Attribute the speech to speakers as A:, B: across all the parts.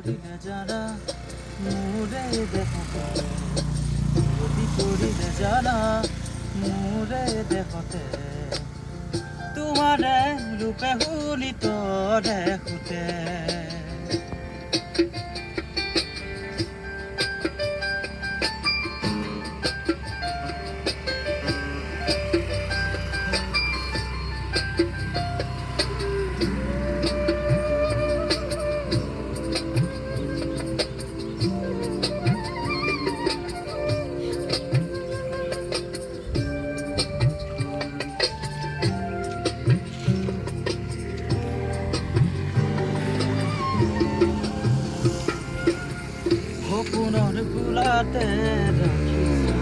A: পৰিলে জানা মোৰে দেহতে বিয়পি পৰিলে জানা মোৰে দেহতে তোমাৰে ৰূপে শুনিত দেখোতে সপোনৰ ফুলাতে ৰাখিছো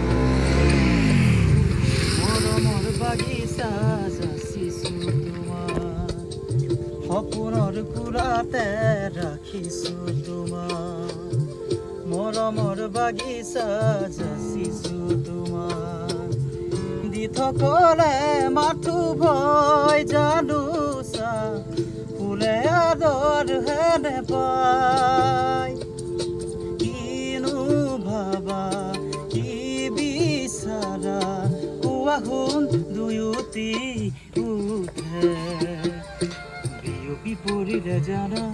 A: মৰমৰ বাগিচা যাচিছো তোমাৰ সপোনৰ ফুলাতে ৰাখিছো তোমাৰ মৰমৰ বাগিচা যাচিছো তোমাৰ দি থকলে মাথো ভয় জানোচা ফুলে আদৰ হেনে পায় আহুন দুয়ুতি উঠে বিয়পি পৰিলে জানা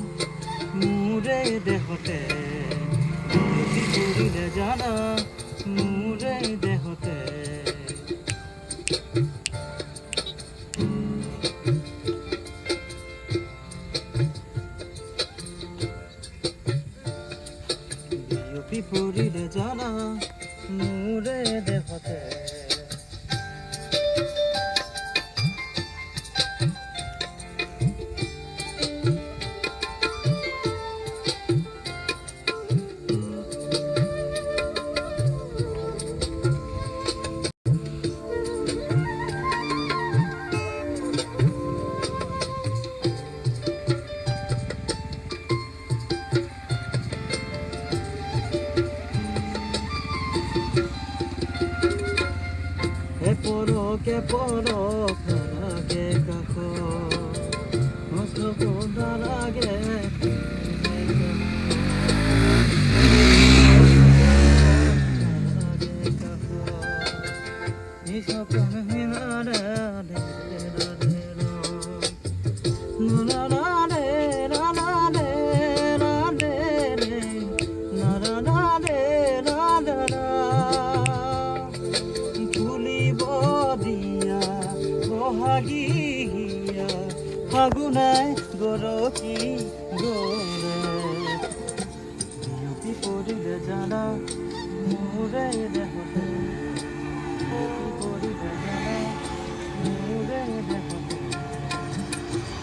A: মোৰে দেহতে বিয়পি পৰিলে জানা মোৰে দেহতে বিয়পি পৰিলে জানা মোৰে দেহতে পৰকে পৰক নালাগে কাষ মস্তক নালাগে ফাগুনাই গৰকি গৰে বিয়পি পৰিলে জানা মোৰে দেহতে বিয়পি পৰিলে জানা মোৰে দেহতে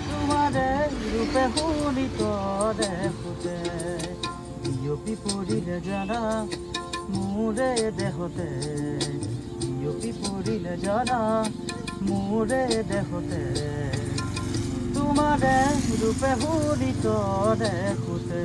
A: তোমাৰে ৰূপে শুনিত দেখোতে বিয়পি পৰিলে জানা মোৰে দেহতে বিয়পি পৰিলে জানা মোৰে দেহতে তোমাৰে ৰূপে শুনিত দেখোতে